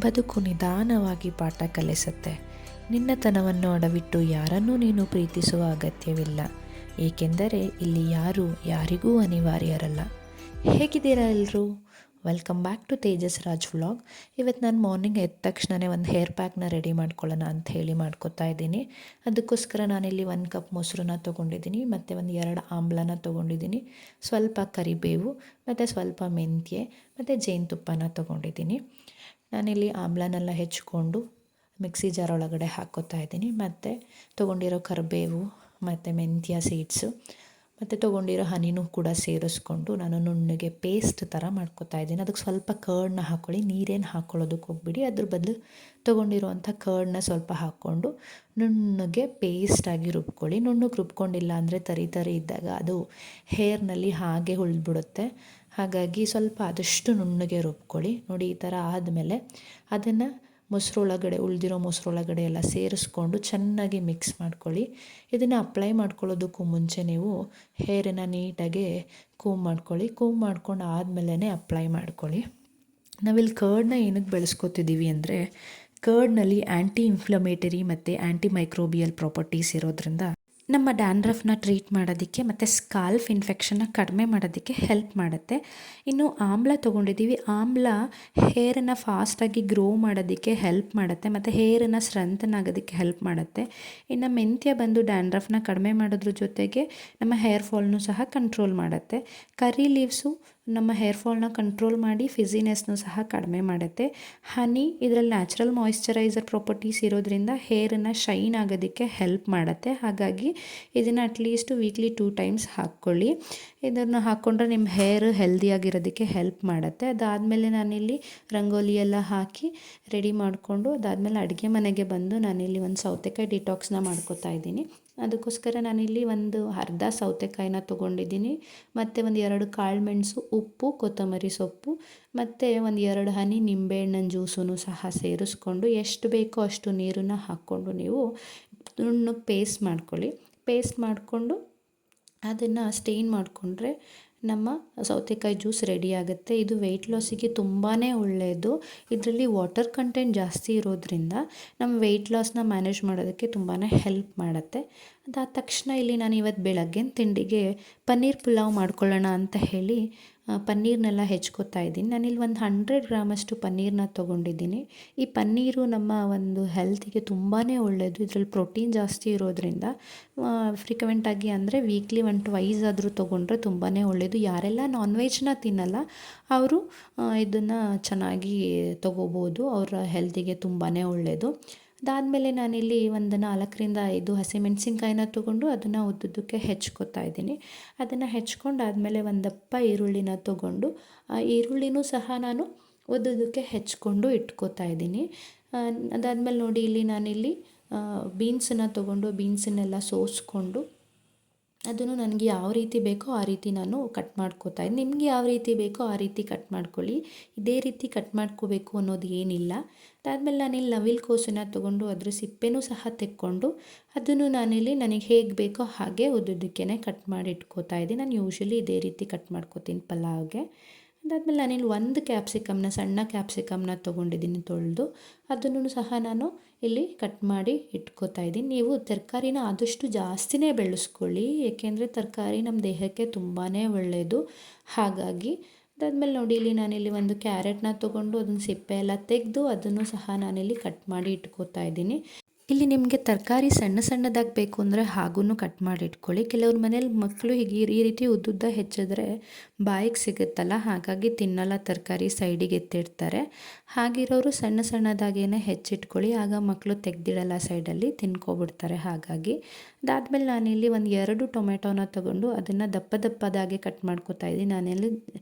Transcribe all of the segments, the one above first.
ಬದುಕು ನಿಧಾನವಾಗಿ ಪಾಠ ಕಲಿಸುತ್ತೆ. ನಿನ್ನತನವನ್ನು ಅಡವಿಟ್ಟು ಯಾರನ್ನೂ ನೀನು ಪ್ರೀತಿಸುವ ಅಗತ್ಯವಿಲ್ಲ, ಏಕೆಂದರೆ ಇಲ್ಲಿ ಯಾರೂ ಯಾರಿಗೂ ಅನಿವಾರ್ಯರಲ್ಲ. ಹೇಗಿದ್ದೀರಾ ಎಲ್ಲರೂ? Welcome back to Tejas Raj vlog. ಇವತ್ತು ನಾನು ಮಾರ್ನಿಂಗ್ ಎದ್ದ ತಕ್ಷಣವೇ ಒಂದು ಹೇರ್ ಪ್ಯಾಕ್ನ ರೆಡಿ ಮಾಡ್ಕೊಳ್ಳೋಣ ಅಂತ ಹೇಳಿ ಮಾಡ್ಕೊತಾ ಇದ್ದೀನಿ. ಅದಕ್ಕೋಸ್ಕರ ನಾನಿಲ್ಲಿ 1 ಕಪ್ ಮೊಸರನ್ನ ತೊಗೊಂಡಿದ್ದೀನಿ, ಮತ್ತು ಒಂದು 2 ಆಮ್ಲನ ತೊಗೊಂಡಿದ್ದೀನಿ, ಸ್ವಲ್ಪ ಕರಿಬೇವು ಮತ್ತು ಸ್ವಲ್ಪ ಮೆಂತ್ಯ ಮತ್ತು ಜೇನುತುಪ್ಪನ ತೊಗೊಂಡಿದ್ದೀನಿ. ನಾನಿಲ್ಲಿ ಆಮ್ಲನೆಲ್ಲ ಹೆಚ್ಕೊಂಡು ಮಿಕ್ಸಿ ಜಾರ್ ಒಳಗಡೆ ಹಾಕ್ಕೋತಾ ಇದ್ದೀನಿ. ಮತ್ತು ತೊಗೊಂಡಿರೋ ಕರಿಬೇವು ಮತ್ತು ಮೆಂತ್ಯ ಸೀಡ್ಸು ಮತ್ತು ತೊಗೊಂಡಿರೋ ಹನಿನೂ ಕೂಡ ಸೇರಿಸ್ಕೊಂಡು ನಾನು ನುಣ್ಣಗೆ ಪೇಸ್ಟ್ ಥರ ಮಾಡ್ಕೊತಾ ಇದ್ದೀನಿ. ಅದಕ್ಕೆ ಸ್ವಲ್ಪ ಕರ್ಡ್ನ ಹಾಕ್ಕೊಳ್ಳಿ, ನೀರೇನು ಹಾಕ್ಕೊಳ್ಳೋದಕ್ಕೆ ಹೋಗ್ಬಿಡಿ. ಅದ್ರ ಬದಲು ತೊಗೊಂಡಿರೋವಂಥ ಕರ್ಡ್ನ ಸ್ವಲ್ಪ ಹಾಕ್ಕೊಂಡು ನುಣ್ಣಗೆ ಪೇಸ್ಟಾಗಿ ರುಬ್ಕೊಳ್ಳಿ. ನುಣ್ಣಗೆ ರುಬ್ಕೊಂಡಿಲ್ಲ ಅಂದರೆ ತರಿ ತರಿ ಇದ್ದಾಗ ಅದು ಹೇರ್ನಲ್ಲಿ ಹಾಗೆ ಉಳಿದ್ಬಿಡುತ್ತೆ. ಹಾಗಾಗಿ ಸ್ವಲ್ಪ ಆದಷ್ಟು ನುಣ್ಣಗೆ ರುಬ್ಕೊಳ್ಳಿ. ನೋಡಿ, ಈ ಥರ ಆದಮೇಲೆ ಅದನ್ನು ಉಳಿದಿರೋ ಮೊಸರೊಳಗಡೆ ಎಲ್ಲ ಸೇರಿಸ್ಕೊಂಡು ಚೆನ್ನಾಗಿ ಮಿಕ್ಸ್ ಮಾಡ್ಕೊಳ್ಳಿ. ಇದನ್ನು ಅಪ್ಲೈ ಮಾಡ್ಕೊಳ್ಳೋದಕ್ಕೂ ಮುಂಚೆ ನೀವು ಹೇರನ್ನು ನೀಟಾಗಿ ಕೂಮ್ ಮಾಡ್ಕೊಂಡು ಆದಮೇಲೆ ಅಪ್ಲೈ ಮಾಡ್ಕೊಳ್ಳಿ. ನಾವಿಲ್ಲಿ ಕರ್ಡ್ನ ಏನಕ್ಕೆ ಬೆಳೆಸ್ಕೊತಿದ್ದೀವಿ ಅಂದರೆ, ಕರ್ಡ್ನಲ್ಲಿ ಆ್ಯಂಟಿ ಇನ್ಫ್ಲಮೇಟರಿ ಮತ್ತು ಆ್ಯಂಟಿ ಮೈಕ್ರೋಬಿಯಲ್ ಪ್ರಾಪರ್ಟೀಸ್ ಇರೋದ್ರಿಂದ ನಮ್ಮ ಡ್ಯಾಂಡ್ರಫ್ನ ಟ್ರೀಟ್ ಮಾಡೋದಕ್ಕೆ ಮತ್ತು ಸ್ಕಾಲ್ಫ್ ಇನ್ಫೆಕ್ಷನ್ನ ಕಡಿಮೆ ಮಾಡೋದಕ್ಕೆ ಹೆಲ್ಪ್ ಮಾಡುತ್ತೆ. ಇನ್ನು ಆಮ್ಲ ತೊಗೊಂಡಿದ್ದೀವಿ. ಆಮ್ಲ ಹೇರನ್ನು ಫಾಸ್ಟಾಗಿ ಗ್ರೋ ಮಾಡೋದಕ್ಕೆ ಹೆಲ್ಪ್ ಮಾಡುತ್ತೆ ಮತ್ತು ಹೇರನ್ನು ಸ್ಟ್ರೆಂಥನ್ ಆಗೋದಕ್ಕೆ ಹೆಲ್ಪ್ ಮಾಡುತ್ತೆ. ಇನ್ನು ಮೆಂತ್ಯ ಬಂದು ಡ್ಯಾಂಡ್ರಫ್ನ ಕಡಿಮೆ ಮಾಡೋದ್ರ ಜೊತೆಗೆ ನಮ್ಮ ಹೇರ್ ಫಾಲ್ನೂ ಸಹ ಕಂಟ್ರೋಲ್ ಮಾಡುತ್ತೆ. ಕರಿ ಲೀವ್ಸು ನಮ್ಮ ಹೇರ್ ಫಾಲ್ನ ಕಂಟ್ರೋಲ್ ಮಾಡಿ ಫಿಝಿನೆಸ್ನೂ ಸಹ ಕಡಿಮೆ ಮಾಡುತ್ತೆ. ಹನಿ ಇದರಲ್ಲಿ ನ್ಯಾಚುರಲ್ ಮಾಯಿಶ್ಚರೈಸರ್ ಪ್ರಾಪರ್ಟೀಸ್ ಇರೋದ್ರಿಂದ ಹೇರನ್ನು ಶೈನ್ ಆಗೋದಕ್ಕೆ ಹೆಲ್ಪ್ ಮಾಡುತ್ತೆ. ಹಾಗಾಗಿ ಇದನ್ನು ಅಟ್ಲೀಸ್ಟ್ ವೀಕ್ಲಿ 2 ಟೈಮ್ಸ್ ಹಾಕ್ಕೊಳ್ಳಿ. ಇದನ್ನು ಹಾಕ್ಕೊಂಡ್ರೆ ನಿಮ್ಮ ಹೇರ್ ಹೆಲ್ದಿಯಾಗಿರೋದಕ್ಕೆ ಹೆಲ್ಪ್ ಮಾಡುತ್ತೆ. ಅದಾದಮೇಲೆ ನಾನಿಲ್ಲಿ ರಂಗೋಲಿ ಎಲ್ಲ ಹಾಕಿ ರೆಡಿ ಮಾಡಿಕೊಂಡು ಅದಾದಮೇಲೆ ಅಡುಗೆ ಮನೆಗೆ ಬಂದು ನಾನಿಲ್ಲಿ ಒಂದು ಸೌತೆಕಾಯಿ ಡಿಟಾಕ್ಸ್ನ ಮಾಡ್ಕೊತಾ ಇದ್ದೀನಿ. ಅದಕ್ಕೋಸ್ಕರ ನಾನಿಲ್ಲಿ ಒಂದು ಅರ್ಧ ಸೌತೆಕಾಯಿನ ತೊಗೊಂಡಿದ್ದೀನಿ, ಮತ್ತು ಒಂದು 2 ಕಾಳುಮೆಣಸು, ಉಪ್ಪು, ಕೊತ್ತಂಬರಿ ಸೊಪ್ಪು ಮತ್ತು ಒಂದು 2 ಹನಿ ನಿಂಬೆಹಣ್ಣಿನ ಜ್ಯೂಸನ್ನು ಸಹ ಸೇರಿಸ್ಕೊಂಡು ಎಷ್ಟು ಬೇಕೋ ಅಷ್ಟು ನೀರನ್ನು ಹಾಕ್ಕೊಂಡು ನೀವು ನುಣ್ಣಗೆ ಪೇಸ್ಟ್ ಮಾಡಿಕೊಂಡು ಅದನ್ನು ಸ್ಟೇನ್ ಮಾಡಿಕೊಂಡ್ರೆ ನಮ್ಮ ಸೌತೆಕಾಯಿ ಜ್ಯೂಸ್ ರೆಡಿ ಆಗುತ್ತೆ. ಇದು ವೆಯ್ಟ್ ಲಾಸಿಗೆ ತುಂಬಾ ಒಳ್ಳೆಯದು. ಇದರಲ್ಲಿ ವಾಟರ್ ಕಂಟೆಂಟ್ ಜಾಸ್ತಿ ಇರೋದ್ರಿಂದ ನಮ್ಮ ವೆಯ್ಟ್ ಲಾಸ್ನ ಮ್ಯಾನೇಜ್ ಮಾಡೋದಕ್ಕೆ ತುಂಬಾ ಹೆಲ್ಪ್ ಮಾಡುತ್ತೆ. ಅದಾದ ತಕ್ಷಣ ಇಲ್ಲಿ ನಾನು ಇವತ್ತು ಬೆಳಗ್ಗೆ ತಿಂಡಿಗೆ ಪನ್ನೀರ್ ಪುಲಾವ್ ಮಾಡ್ಕೊಳ್ಳೋಣ ಅಂತ ಹೇಳಿ ಪನ್ನೀರ್ನೆಲ್ಲ ಹೆಚ್ಕೊತಾ ಇದ್ದೀನಿ. ನಾನಿಲ್ಲಿ ಒಂದು 100 ಗ್ರಾಮಷ್ಟು ಪನ್ನೀರನ್ನ ತೊಗೊಂಡಿದ್ದೀನಿ. ಈ ಪನ್ನೀರು ನಮ್ಮ ಒಂದು ಹೆಲ್ತಿಗೆ ತುಂಬಾ ಒಳ್ಳೆಯದು. ಇದರಲ್ಲಿ ಪ್ರೋಟೀನ್ ಜಾಸ್ತಿ ಇರೋದ್ರಿಂದ ಫ್ರೀಕ್ವೆಂಟಾಗಿ ಅಂದರೆ ವೀಕ್ಲಿ 1 ಟ್ವೈಸ್ ಆದರೂ ತೊಗೊಂಡ್ರೆ ತುಂಬಾ ಒಳ್ಳೆಯದು. ಯಾರೆಲ್ಲ ನಾನ್ ವೆಜ್ನ ತಿನ್ನಲ್ಲ ಅವರು ಇದನ್ನು ಚೆನ್ನಾಗಿ ತೊಗೋಬೋದು, ಅವರ ಹೆಲ್ತಿಗೆ ತುಂಬಾ ಒಳ್ಳೆಯದು. ಅದಾದಮೇಲೆ ನಾನಿಲ್ಲಿ ಒಂದು 4ರಿಂದ 5 ಹಸಿಮೆಣಸಿನ್ಕಾಯಿನ ತೊಗೊಂಡು ಅದನ್ನು ಉದ್ದುದ್ದಕ್ಕೆ ಹೆಚ್ಕೊತಾ ಇದ್ದೀನಿ. ಅದನ್ನು ಹೆಚ್ಕೊಂಡಾದಮೇಲೆ ಒಂದು ದಪ್ಪ ಈರುಳ್ಳಿನ ತೊಗೊಂಡು ಆ ಈರುಳ್ಳಿನೂ ಸಹ ನಾನು ಉದ್ದುದ್ದಕ್ಕೆ ಹೆಚ್ಕೊಂಡು ಇಟ್ಕೋತಾ ಇದ್ದೀನಿ. ಅದಾದಮೇಲೆ ನೋಡಿ, ಇಲ್ಲಿ ನಾನಿಲ್ಲಿ ಬೀನ್ಸನ್ನು ತೊಗೊಂಡು ಬೀನ್ಸನ್ನೆಲ್ಲ ಸೋಸ್ಕೊಂಡು ಅದನ್ನು ನನಗೆ ಯಾವ ರೀತಿ ಬೇಕೋ ಆ ರೀತಿ ನಾನು ಕಟ್ ಮಾಡ್ಕೋತಾ ಇದ್ದೀನಿ. ನಿಮಗೆ ಯಾವ ರೀತಿ ಬೇಕೋ ಆ ರೀತಿ ಕಟ್ ಮಾಡ್ಕೊಳ್ಳಿ. ಇದೇ ರೀತಿ ಕಟ್ ಮಾಡ್ಕೋಬೇಕು ಅನ್ನೋದು ಏನಿಲ್ಲ. ಅದಾದಮೇಲೆ ನಾನಿಲ್ಲಿ ನವಿಲು ಕೋಸನ್ನು ತೊಗೊಂಡು ಅದ್ರ ಸಿಪ್ಪೆನೂ ಸಹ ತೆಕ್ಕೊಂಡು ಅದನ್ನು ನಾನಿಲ್ಲಿ ನನಗೆ ಹೇಗೆ ಬೇಕೋ ಹಾಗೆ ಉದ್ದುದ್ದಕ್ಕೆ ಕಟ್ ಮಾಡಿ ಇಟ್ಕೋತಾ ಇದ್ದೀನಿ. ನಾನು ಯೂಶ್ವಲಿ ಇದೇ ರೀತಿ ಕಟ್ ಮಾಡ್ಕೋತೀನಿ ಪಲಾವ್ಗೆ. ಅದಾದಮೇಲೆ ನಾನಿಲ್ಲಿ 1 ಕ್ಯಾಪ್ಸಿಕಮ್ನ ಸಣ್ಣ ಕ್ಯಾಪ್ಸಿಕಮ್ನ ತೊಗೊಂಡಿದ್ದೀನಿ ತೊಳೆದು, ಅದನ್ನು ಸಹ ನಾನು ಇಲ್ಲಿ ಕಟ್ ಮಾಡಿ ಇಟ್ಕೋತಾ ಇದ್ದೀನಿ. ನೀವು ತರಕಾರಿನ ಆದಷ್ಟು ಜಾಸ್ತಿನೇ ಬೆಳೆಸ್ಕೊಳ್ಳಿ, ಏಕೆಂದರೆ ತರಕಾರಿ ನಮ್ಮ ದೇಹಕ್ಕೆ ತುಂಬಾ ಒಳ್ಳೆಯದು. ಹಾಗಾಗಿ ಅದಾದಮೇಲೆ ನೋಡಿ, ಇಲ್ಲಿ ನಾನಿಲ್ಲಿ ಒಂದು ಕ್ಯಾರೆಟ್ನ ತೊಗೊಂಡು ಅದನ್ನು ಸಿಪ್ಪೆ ಎಲ್ಲ ತೆಗೆದು ಅದನ್ನು ಸಹ ನಾನಿಲ್ಲಿ ಕಟ್ ಮಾಡಿ ಇಟ್ಕೋತಾ ಇದ್ದೀನಿ. ಇಲ್ಲಿ ನಿಮಗೆ ತರಕಾರಿ ಸಣ್ಣ ಸಣ್ಣದಾಗಿ ಬೇಕು ಅಂದರೆ ಹಾಗೂ ಕಟ್ ಮಾಡಿ ಇಟ್ಕೊಳ್ಳಿ. ಕೆಲವ್ರ ಮನೇಲಿ ಮಕ್ಕಳು ಹೀಗೆ ಈ ರೀತಿ ಉದ್ದುದ್ದ ಹೆಚ್ಚಿದ್ರೆ ಬಾಯಿಗೆ ಸಿಗುತ್ತಲ್ಲ, ಹಾಗಾಗಿ ತಿನ್ನಲ್ಲ, ತರಕಾರಿ ಸೈಡಿಗೆ ಎತ್ತಿಡ್ತಾರೆ. ಹಾಗಿರೋರು ಸಣ್ಣ ಸಣ್ಣದಾಗೇನೆ ಹೆಚ್ಚಿಟ್ಕೊಳ್ಳಿ, ಆಗ ಮಕ್ಕಳು ತೆಗ್ದಿಡಲ್ಲ, ಸೈಡಲ್ಲಿ ತಿನ್ಕೊಬಿಡ್ತಾರೆ. ಹಾಗಾಗಿ ಅದಾದಮೇಲೆ ನಾನಿಲ್ಲಿ ಒಂದು 2 ಟೊಮೆಟೊನ ತೊಗೊಂಡು ಅದನ್ನು ದಪ್ಪ ದಪ್ಪದಾಗೆ ಕಟ್ ಮಾಡ್ಕೊತಾ ಇದ್ದೀನಿ. ನಾನೆಲ್ಲಿ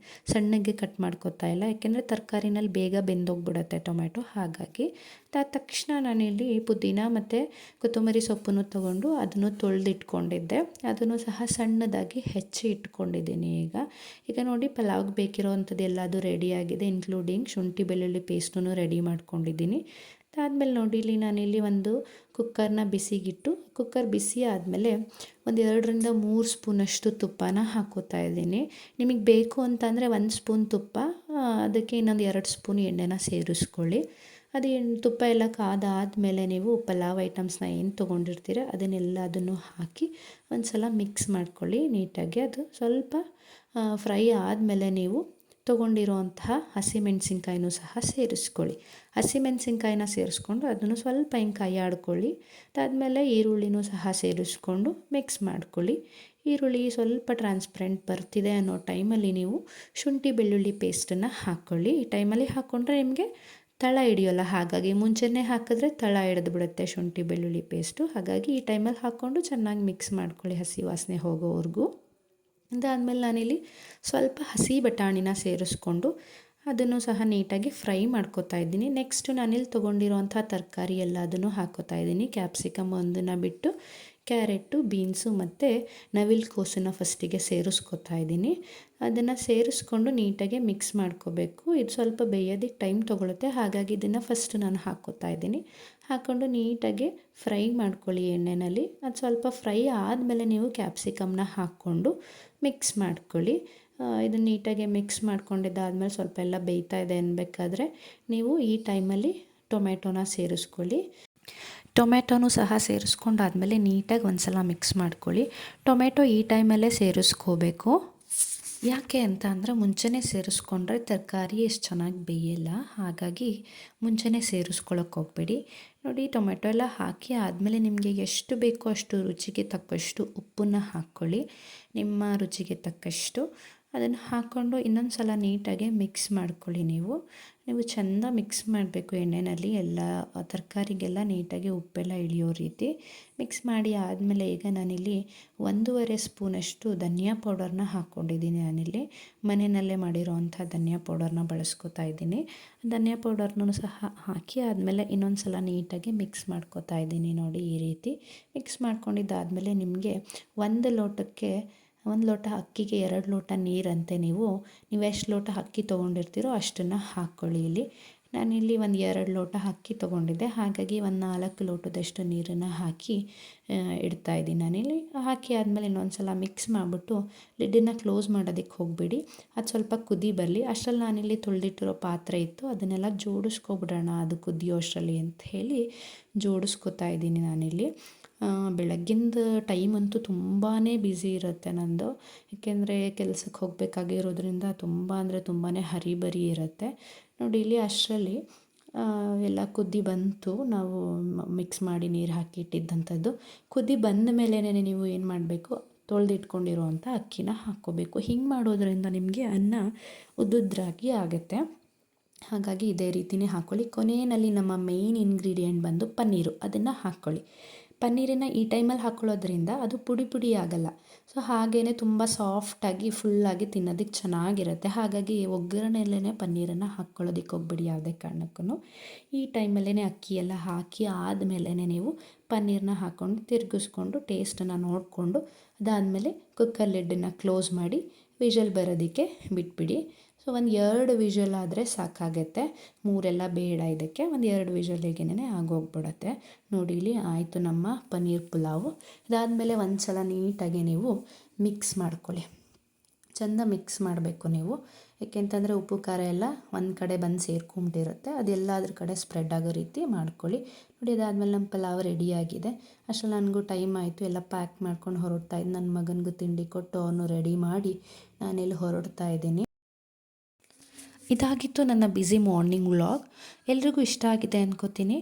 ಸಣ್ಣಗೆ ಕಟ್ ಮಾಡ್ಕೊತಾ ಇಲ್ಲ, ಯಾಕೆಂದರೆ ತರಕಾರಿನಲ್ಲಿ ಬೇಗ ಬೆಂದೋಗ್ಬಿಡುತ್ತೆ ಟೊಮೆಟೊ. ಹಾಗಾಗಿ ಅದಾದ ತಕ್ಷಣ ನಾನಿಲ್ಲಿ ಪುದೀನ ಮತ್ತು ಕೊತ್ತಂಬರಿ ಸೊಪ್ಪನ್ನು ತೊಗೊಂಡು ಅದನ್ನು ತೊಳೆದಿಟ್ಕೊಂಡಿದ್ದೆ, ಅದನ್ನು ಸಹ ಸಣ್ಣದಾಗಿ ಹೆಚ್ಚಿ ಇಟ್ಕೊಂಡಿದ್ದೀನಿ. ಈಗ ನೋಡಿ, ಪಲಾವ್ಗೆ ಬೇಕಿರೋ ಅಂಥದ್ದು ಎಲ್ಲದು ರೆಡಿಯಾಗಿದೆ, ಇನ್ಕ್ಲೂಡಿಂಗ್ ಶುಂಠಿ ಬೆಳ್ಳುಳ್ಳಿ ಪೇಸ್ಟನ್ನು ರೆಡಿ ಮಾಡ್ಕೊಂಡಿದ್ದೀನಿ. ಅದಾದಮೇಲೆ ನೋಡಿ ಇಲ್ಲಿ ನಾನಿಲ್ಲಿ ಒಂದು ಕುಕ್ಕರ್ನ ಬಿಸಿಗಿಟ್ಟು ಕುಕ್ಕರ್ ಬಿಸಿ ಆದಮೇಲೆ ಒಂದು 2-3 ಸ್ಪೂನಷ್ಟು ತುಪ್ಪನ ಹಾಕೋತಾ ಇದ್ದೀನಿ. ನಿಮಗೆ ಬೇಕು ಅಂತಂದರೆ 1 ಸ್ಪೂನ್ ತುಪ್ಪ, ಅದಕ್ಕೆ ಇನ್ನೊಂದು 2 ಸ್ಪೂನ್ ಎಣ್ಣೆನ ಸೇರಿಸ್ಕೊಳ್ಳಿ. ಅದು ತುಪ್ಪ ಎಲ್ಲ ಕಾದಾದಮೇಲೆ ನೀವು ಪಲಾವ್ ಐಟಮ್ಸ್ನ ಏನು ತೊಗೊಂಡಿರ್ತೀರ ಅದನ್ನೆಲ್ಲದನ್ನು ಹಾಕಿ ಒಂದು ಸಲ ಮಿಕ್ಸ್ ಮಾಡ್ಕೊಳ್ಳಿ ನೀಟಾಗಿ. ಅದು ಸ್ವಲ್ಪ ಫ್ರೈ ಆದಮೇಲೆ ನೀವು ತೊಗೊಂಡಿರೋಂತಹ ಹಸಿಮೆಣಸಿನ್ಕಾಯಿನೂ ಸಹ ಸೇರಿಸ್ಕೊಳ್ಳಿ. ಹಸಿಮೆಣಸಿನ್ಕಾಯಿನ ಸೇರಿಸ್ಕೊಂಡು ಅದನ್ನು ಸ್ವಲ್ಪ ಹಿಂಗೆ ಕೈ ಆಡ್ಕೊಳ್ಳಿ. ಅದಾದಮೇಲೆ ಈರುಳ್ಳಿನೂ ಸಹ ಸೇರಿಸ್ಕೊಂಡು ಮಿಕ್ಸ್ ಮಾಡ್ಕೊಳ್ಳಿ. ಈರುಳ್ಳಿ ಸ್ವಲ್ಪ ಟ್ರಾನ್ಸ್ಪರೆಂಟ್ ಬರ್ತಿದೆ ಅನ್ನೋ ಟೈಮಲ್ಲಿ ನೀವು ಶುಂಠಿ ಬೆಳ್ಳುಳ್ಳಿ ಪೇಸ್ಟನ್ನು ಹಾಕ್ಕೊಳ್ಳಿ. ಈ ಟೈಮಲ್ಲಿ ಹಾಕ್ಕೊಂಡ್ರೆ ನಿಮಗೆ ತಳ ಹಿಡಿಯೋಲ್ಲ, ಹಾಗಾಗಿ ಮುಂಚೆನೇ ಹಾಕಿದ್ರೆ ತಳ ಹಿಡಿದು ಬಿಡುತ್ತೆ ಶುಂಠಿ ಬೆಳ್ಳುಳ್ಳಿ ಪೇಸ್ಟು. ಹಾಗಾಗಿ ಈ ಟೈಮಲ್ಲಿ ಹಾಕ್ಕೊಂಡು ಚೆನ್ನಾಗಿ ಮಿಕ್ಸ್ ಮಾಡ್ಕೊಳ್ಳಿ ಹಸಿ ವಾಸನೆ ಹೋಗೋವರೆಗೂ. ಅದಾದಮೇಲೆ ನಾನಿಲ್ಲಿ ಸ್ವಲ್ಪ ಹಸಿ ಬಟಾಣಿನ ಸೇರಿಸ್ಕೊಂಡು ಅದನ್ನು ಸಹ ನೀಟಾಗಿ ಫ್ರೈ ಮಾಡ್ಕೊತಾ ಇದ್ದೀನಿ. ನೆಕ್ಸ್ಟು ನಾನಿಲ್ಲಿ ತೊಗೊಂಡಿರೋಂಥ ತರಕಾರಿ ಎಲ್ಲದನ್ನು ಹಾಕ್ಕೋತಾ ಇದ್ದೀನಿ. ಕ್ಯಾಪ್ಸಿಕಮ್ ಒಂದನ್ನು ಬಿಟ್ಟು ಕ್ಯಾರೆಟು, ಬೀನ್ಸು ಮತ್ತು ನವಿಲುಕೋಸನ್ನು ಫಸ್ಟಿಗೆ ಸೇರಿಸ್ಕೊತಾ ಇದ್ದೀನಿ. ಅದನ್ನು ಸೇರಿಸ್ಕೊಂಡು ನೀಟಾಗಿ ಮಿಕ್ಸ್ ಮಾಡ್ಕೋಬೇಕು. ಇದು ಸ್ವಲ್ಪ ಬೇಯೋದಕ್ಕೆ ಟೈಮ್ ತೊಗೊಳುತ್ತೆ, ಹಾಗಾಗಿ ಇದನ್ನು ಫಸ್ಟ್ ನಾನು ಹಾಕ್ಕೋತಾ ಇದ್ದೀನಿ. ಹಾಕ್ಕೊಂಡು ನೀಟಾಗಿ ಫ್ರೈ ಮಾಡ್ಕೊಳ್ಳಿ ಎಣ್ಣೆಯಲ್ಲಿ. ಅದು ಸ್ವಲ್ಪ ಫ್ರೈ ಆದಮೇಲೆ ನೀವು ಕ್ಯಾಪ್ಸಿಕಮ್ನ ಹಾಕ್ಕೊಂಡು ಮಿಕ್ಸ್ ಮಾಡ್ಕೊಳ್ಳಿ. ಇದನ್ನು ನೀಟಾಗಿ ಮಿಕ್ಸ್ ಮಾಡ್ಕೊಂಡಿದ್ದಾದಮೇಲೆ ಸ್ವಲ್ಪ ಎಲ್ಲ ಬೇಯ್ತಾ ಇದೆ ಅನ್ಬೇಕಾದ್ರೆ ನೀವು ಈ ಟೈಮಲ್ಲಿ ಟೊಮೆಟೊನ ಸೇರಿಸ್ಕೊಳ್ಳಿ. ಟೊಮೆಟೊನೂ ಸಹ ಸೇರಿಸ್ಕೊಂಡಾದ್ಮೇಲೆ ನೀಟಾಗಿ ಒಂದು ಸಲ ಮಿಕ್ಸ್ ಮಾಡ್ಕೊಳ್ಳಿ. ಟೊಮೆಟೊ ಈ ಟೈಮಲ್ಲೇ ಸೇರಿಸ್ಕೋಬೇಕು. ಯಾಕೆ ಅಂತ ಅಂದರೆ ಮುಂಚೆನೇ ಸೇರಿಸ್ಕೊಂಡ್ರೆ ತರಕಾರಿ ಎಷ್ಟು ಚೆನ್ನಾಗಿ ಬೇಯಲ್ಲ, ಹಾಗಾಗಿ ಮುಂಚೆನೇ ಸೇರಿಸ್ಕೊಳ್ಳೋಕೆ ಹೋಗಬೇಡಿ. ನೋಡಿ ಟೊಮೆಟೊ ಎಲ್ಲ ಹಾಕಿ ಆದಮೇಲೆ ನಿಮಗೆ ಎಷ್ಟು ಬೇಕೋ ಅಷ್ಟು ರುಚಿಗೆ ತಕ್ಕಷ್ಟು ಉಪ್ಪನ್ನು ಹಾಕ್ಕೊಳ್ಳಿ. ನಿಮ್ಮ ರುಚಿಗೆ ತಕ್ಕಷ್ಟು ಅದನ್ನು ಹಾಕ್ಕೊಂಡು ಇನ್ನೊಂದು ಸಲ ನೀಟಾಗಿ ಮಿಕ್ಸ್ ಮಾಡ್ಕೊಳ್ಳಿ. ನೀವು ಚೆಂದ ಮಿಕ್ಸ್ ಮಾಡಬೇಕು ಎಣ್ಣೆಯಲ್ಲಿ, ಎಲ್ಲ ತರಕಾರಿಗೆಲ್ಲ ನೀಟಾಗಿ ಉಪ್ಪೆಲ್ಲ ಇಳಿಯೋ ರೀತಿ ಮಿಕ್ಸ್ ಮಾಡಿ ಆದಮೇಲೆ ಈಗ ನಾನಿಲ್ಲಿ 1.5 ಸ್ಪೂನಷ್ಟು ಧನಿಯಾ ಪೌಡರ್ನ ಹಾಕ್ಕೊಂಡಿದ್ದೀನಿ. ನಾನಿಲ್ಲಿ ಮನೆಯಲ್ಲೇ ಮಾಡಿರೋವಂಥ ಧನಿಯಾ ಪೌಡರ್ನ ಬಳಸ್ಕೊತಾ ಇದ್ದೀನಿ. ಧನಿಯಾ ಪೌಡರ್ನೂ ಸಹ ಹಾಕಿ ಆದಮೇಲೆ ಇನ್ನೊಂದು ಸಲ ನೀಟಾಗಿ ಮಿಕ್ಸ್ ಮಾಡ್ಕೊತಾ ಇದ್ದೀನಿ. ನೋಡಿ ಈ ರೀತಿ ಮಿಕ್ಸ್ ಮಾಡ್ಕೊಂಡಿದ್ದಾದಮೇಲೆ ನಿಮಗೆ 1 ಲೋಟ ಅಕ್ಕಿಗೆ 2 ಲೋಟ ನೀರಂತೆ ನೀವು ಎಷ್ಟು ಲೋಟ ಅಕ್ಕಿ ತೊಗೊಂಡಿರ್ತೀರೋ ಅಷ್ಟನ್ನು ಹಾಕ್ಕೊಳ್ಳಿ. ಇಲ್ಲಿ ನಾನಿಲ್ಲಿ 2 ಲೋಟ ಅಕ್ಕಿ ತೊಗೊಂಡಿದ್ದೆ, ಹಾಗಾಗಿ 4 ಲೋಟದಷ್ಟು ನೀರನ್ನು ಹಾಕಿ ಇಡ್ತಾಯಿದ್ದೀನಿ. ನಾನಿಲ್ಲಿ ಹಾಕಿ ಆದಮೇಲೆ ಇನ್ನೊಂದು ಸಲ ಮಿಕ್ಸ್ ಮಾಡಿಬಿಟ್ಟು ಲಿಡ್ಡನ್ನು ಕ್ಲೋಸ್ ಮಾಡೋದಕ್ಕೆ ಹೋಗಬೇಡಿ. ಅದು ಸ್ವಲ್ಪ ಕುದಿ ಬರಲಿ. ಅಷ್ಟರಲ್ಲಿ ನಾನಿಲ್ಲಿ ತೊಳೆದಿಟ್ಟಿರೋ ಪಾತ್ರೆ ಇತ್ತು, ಅದನ್ನೆಲ್ಲ ಜೋಡಿಸ್ಕೊಬಿಡೋಣ ಅದು ಕುದಿಯೋ ಅಷ್ಟರಲ್ಲಿ ಅಂತ ಹೇಳಿ ಜೋಡಿಸ್ಕೊತಾ ಇದ್ದೀನಿ. ನಾನಿಲ್ಲಿ ಬೆಳಗ್ಗಿಂದ ಟೈಮ್ ಅಂತೂ ತುಂಬಾ ಬ್ಯುಸಿ ಇರುತ್ತೆ ನಂದು, ಏಕೆಂದರೆ ಕೆಲಸಕ್ಕೆ ಹೋಗಬೇಕಾಗಿರೋದ್ರಿಂದ ತುಂಬ ಅಂದರೆ ತುಂಬಾ ಹರಿಬರಿ ಇರುತ್ತೆ. ನೋಡಿ ಇಲ್ಲಿ ಅಷ್ಟರಲ್ಲಿ ಎಲ್ಲ ಕುದಿ ಬಂತು. ನಾವು ಮಿಕ್ಸ್ ಮಾಡಿ ನೀರು ಹಾಕಿ ಇಟ್ಟಿದ್ದಂಥದ್ದು ಕುದಿ ಬಂದ ಮೇಲೇ ನೀವು ಏನು ಮಾಡಬೇಕು, ತೊಳೆದಿಟ್ಕೊಂಡಿರುವಂಥ ಅಕ್ಕಿನ ಹಾಕ್ಕೋಬೇಕು. ಹಿಂಗೆ ಮಾಡೋದ್ರಿಂದ ನಿಮಗೆ ಅನ್ನ ಉದ್ದುದ್ರಾಗಿ ಆಗುತ್ತೆ. ಹಾಗಾಗಿ ಇದೇ ರೀತಿಯೇ ಹಾಕ್ಕೊಳ್ಳಿ. ಕೊನೆಯಲ್ಲಿ ನಮ್ಮ ಮೇಯ್ನ್ ಇಂಗ್ರೀಡಿಯೆಂಟ್ ಬಂದು ಪನ್ನೀರು, ಅದನ್ನು ಹಾಕ್ಕೊಳ್ಳಿ. ಪನ್ನೀರನ್ನು ಈ ಟೈಮಲ್ಲಿ ಹಾಕ್ಕೊಳ್ಳೋದ್ರಿಂದ ಅದು ಪುಡಿ ಪುಡಿ ಆಗಲ್ಲ. ಸೊ ಹಾಗೇ ತುಂಬ ಸಾಫ್ಟಾಗಿ ಫುಲ್ಲಾಗಿ ತಿನ್ನೋದಕ್ಕೆ ಚೆನ್ನಾಗಿರುತ್ತೆ. ಹಾಗಾಗಿ ಒಗ್ಗರಣೆಯಲ್ಲೇ ಪನ್ನೀರನ್ನು ಹಾಕ್ಕೊಳ್ಳೋದಕ್ಕೆ ಹೋಗ್ಬಿಡಿ ಯಾವುದೇ ಕಾರಣಕ್ಕೂ. ಈ ಟೈಮಲ್ಲೇ ಅಕ್ಕಿ ಎಲ್ಲ ಹಾಕಿ ಆದಮೇಲೆ ನೀವು ಪನ್ನೀರನ್ನ ಹಾಕ್ಕೊಂಡು ತಿರುಗಿಸ್ಕೊಂಡು ಟೇಸ್ಟನ್ನು ನೋಡಿಕೊಂಡು ಅದಾದಮೇಲೆ ಕುಕ್ಕರ್ ಲಿಡ್ಡನ್ನು ಕ್ಲೋಸ್ ಮಾಡಿ ವಿಷಲ್ ಬರೋದಕ್ಕೆ ಬಿಟ್ಬಿಡಿ. ಸೊ 2 ವಿಷಲ್ ಆದರೆ ಸಾಕಾಗುತ್ತೆ, 3 ಬೇಡ. ಇದಕ್ಕೆ 2 ವಿಷಲಿಗೇನೆ ಆಗೋಗ್ಬಿಡುತ್ತೆ. ನೋಡಿ ಇಲ್ಲಿ ಆಯಿತು ನಮ್ಮ ಪನ್ನೀರ್ ಪುಲಾವು. ಅದಾದಮೇಲೆ ಒಂದು ಸಲ ನೀಟಾಗಿ ನೀವು ಮಿಕ್ಸ್ ಮಾಡ್ಕೊಳ್ಳಿ. ಚೆಂದ ಮಿಕ್ಸ್ ಮಾಡಬೇಕು ನೀವು, ಏಕೆಂತಂದರೆ ಉಪ್ಪು ಖಾರ ಎಲ್ಲ ಒಂದು ಕಡೆ ಬಂದು ಸೇರ್ಕೊಂಬಿಟ್ಟಿರುತ್ತೆ, ಅದೆಲ್ಲ ಅದ್ರ ಕಡೆ ಸ್ಪ್ರೆಡ್ ಆಗೋ ರೀತಿ ಮಾಡ್ಕೊಳ್ಳಿ. ನೋಡಿ ಅದಾದಮೇಲೆ ನಮ್ಮ ಪಲಾವ್ ರೆಡಿಯಾಗಿದೆ. ಅಷ್ಟರಲ್ಲಿ ನನಗೂ ಟೈಮ್ ಆಯಿತು, ಎಲ್ಲ ಪ್ಯಾಕ್ ಮಾಡ್ಕೊಂಡು ಹೊರಡ್ತಾ ಇದ್ದು. ನನ್ನ ಮಗನಿಗೂ ತಿಂಡಿ ಕೊಟ್ಟು ಅವನು ರೆಡಿ ಮಾಡಿ ನಾನೆಲ್ಲಿ ಹೊರಡ್ತಾ ಇದ್ದೀನಿ. ಇದಾಗಿತ್ತು ನನ್ನ ಬ್ಯುಸಿ ಮಾರ್ನಿಂಗ್ ವ್ಲಾಗ್. ಎಲ್ರಿಗೂ ಇಷ್ಟ ಆಗಿದೆ ಅಂದ್ಕೋತೀನಿ.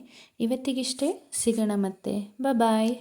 ಇವತ್ತಿಗಿಷ್ಟೇ, ಸಿಗೋಣ ಮತ್ತೆ. ಬಾಯ್.